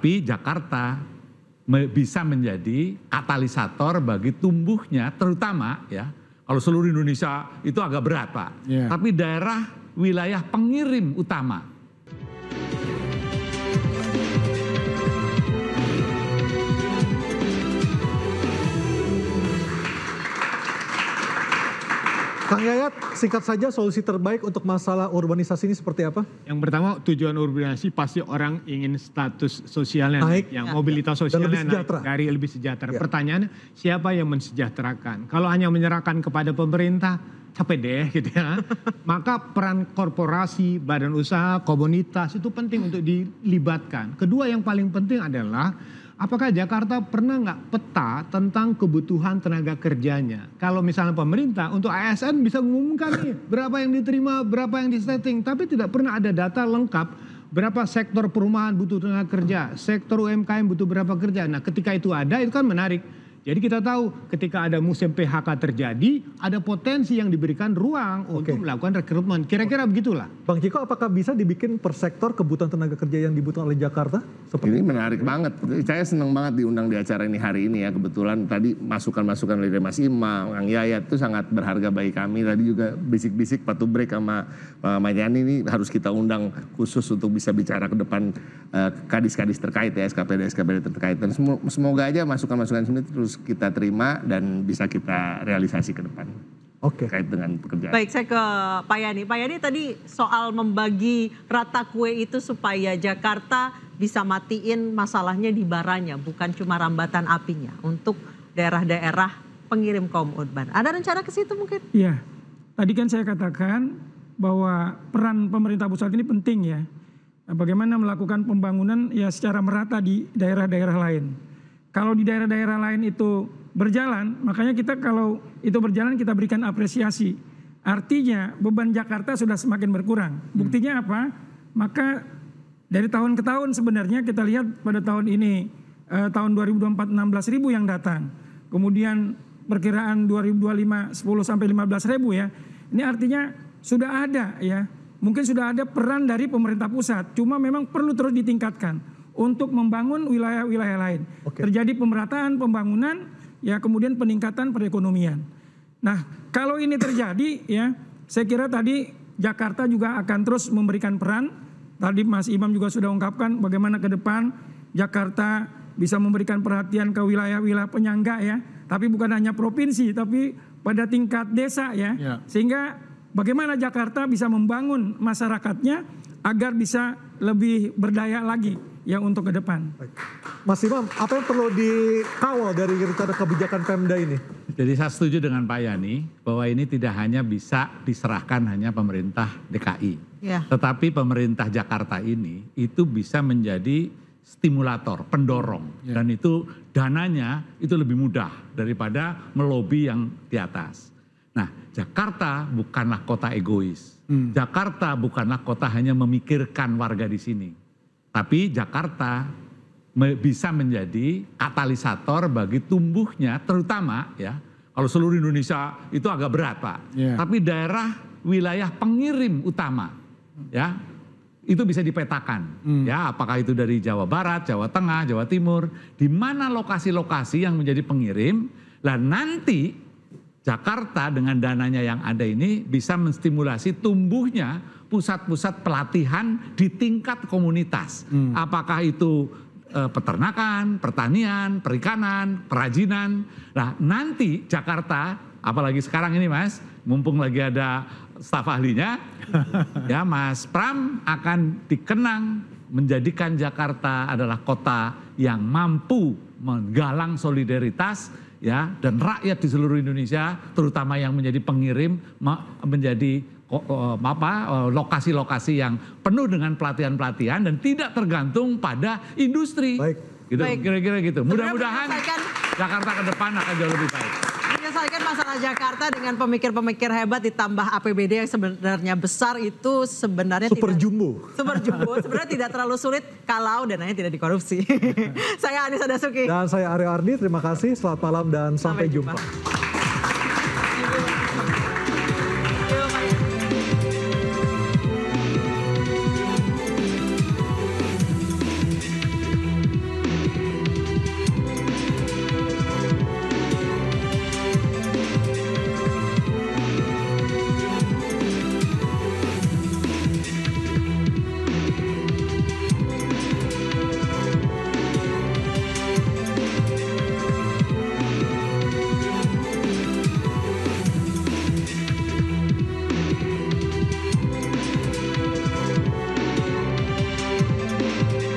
Tapi Jakarta bisa menjadi katalisator bagi tumbuhnya, terutama ya, kalau seluruh Indonesia itu agak berat Pak. Tapi daerah wilayah pengirim utama. Kang Yayat, singkat saja solusi terbaik untuk masalah urbanisasi ini seperti apa? Yang pertama, tujuan urbanisasi pasti orang ingin status sosialnya naik, yang mobilitas sosialnya naik, dari lebih sejahtera. Pertanyaannya, siapa yang mensejahterakan? Kalau hanya menyerahkan kepada pemerintah, capek deh gitu ya. Maka peran korporasi, badan usaha, komunitas itu penting untuk dilibatkan. Kedua yang paling penting adalah apakah Jakarta pernah nggak peta tentang kebutuhan tenaga kerjanya? Kalau misalnya pemerintah untuk ASN bisa mengumumkan nih berapa yang diterima, berapa yang disetting, tapi tidak pernah ada data lengkap berapa sektor perumahan butuh tenaga kerja, sektor UMKM butuh berapa kerja. Nah ketika itu ada, itu kan menarik. Jadi kita tahu ketika ada musim PHK terjadi, ada potensi yang diberikan ruang untuk melakukan rekrutmen. Kira-kira begitulah. Bang Ciko, apakah bisa dibikin per sektor kebutuhan tenaga kerja yang dibutuhkan oleh Jakarta? Ini menarik banget. Saya senang banget diundang di acara ini hari ini ya. Kebetulan tadi masukan-masukan dari Mas Imam, Kang Yayat itu sangat berharga bagi kami. Tadi juga bisik-bisik Pak Tubrek sama Mas Yani ini harus kita undang khusus untuk bisa bicara ke depan kadis-kadis terkait ya, SKPD terkait. Dan semoga aja masukan-masukan ini terus kita terima dan bisa kita realisasi ke depan. Terkait dengan pekerjaan. Baik, saya ke Pak Yani. Pak Yani tadi soal membagi rata kue itu supaya Jakarta bisa matiin masalahnya di baranya, bukan cuma rambatan apinya untuk daerah-daerah pengirim kaum urban. Ada rencana ke situ mungkin? Iya, tadi kan saya katakan bahwa peran pemerintah pusat ini penting ya. Bagaimana melakukan pembangunan ya secara merata di daerah-daerah lain. Kalau di daerah-daerah lain itu berjalan, makanya kita kalau itu berjalan kita berikan apresiasi. Artinya beban Jakarta sudah semakin berkurang. Buktinya apa? Maka dari tahun ke tahun sebenarnya kita lihat pada tahun ini, tahun 2024 16.000 yang datang. Kemudian perkiraan 2025 10 sampai 15.000 ya. Ini artinya sudah ada ya. Mungkin sudah ada peran dari pemerintah pusat, cuma memang perlu terus ditingkatkan untuk membangun wilayah-wilayah lain. Terjadi pemerataan pembangunan, ya kemudian peningkatan perekonomian. Nah kalau ini terjadi ya, saya kira tadi Jakarta juga akan terus memberikan peran. Tadi Mas Imam juga sudah ungkapkan bagaimana ke depan Jakarta bisa memberikan perhatian ke wilayah-wilayah penyangga ya. Tapi bukan hanya provinsi, tapi pada tingkat desa ya. Sehingga bagaimana Jakarta bisa membangun masyarakatnya agar bisa lebih berdaya lagi ya untuk ke depan. Mas Imam, apa yang perlu dikawal dari rencana kebijakan Pemda ini? Jadi saya setuju dengan Pak Yani bahwa ini tidak hanya bisa diserahkan hanya pemerintah DKI. Tetapi pemerintah Jakarta ini itu bisa menjadi stimulator, pendorong. Dan itu dananya itu lebih mudah daripada melobi yang di atas. Nah Jakarta bukanlah kota egois. Jakarta bukanlah kota hanya memikirkan warga di sini. Tapi Jakarta bisa menjadi katalisator bagi tumbuhnya, terutama ya, kalau seluruh Indonesia itu agak berat Pak. Tapi daerah wilayah pengirim utama ya, itu bisa dipetakan. Ya, apakah itu dari Jawa Barat, Jawa Tengah, Jawa Timur, di mana lokasi-lokasi yang menjadi pengirim, dan nanti Jakarta dengan dananya yang ada ini bisa menstimulasi tumbuhnya pusat-pusat pelatihan di tingkat komunitas. Apakah itu peternakan, pertanian, perikanan, kerajinan. Nah nanti Jakarta, apalagi sekarang ini Mas, mumpung lagi ada staf ahlinya, ya Mas Pram akan dikenang menjadikan Jakarta adalah kota yang mampu menggalang solidaritas ya, dan rakyat di seluruh Indonesia, terutama yang menjadi pengirim, menjadi lokasi-lokasi yang penuh dengan pelatihan-pelatihan dan tidak tergantung pada industri. Gitu, kira-kira gitu. Mudah-mudahan Jakarta ke depan akan jauh lebih baik. Menyelesaikan masalah Jakarta dengan pemikir-pemikir hebat ditambah APBD yang sebenarnya besar itu sebenarnya super jumbo. Sebenarnya tidak terlalu sulit kalau dananya tidak dikorupsi. Saya Anissa Dasuki. Dan saya Aryo Ardi, terima kasih, selamat malam dan sampai jumpa.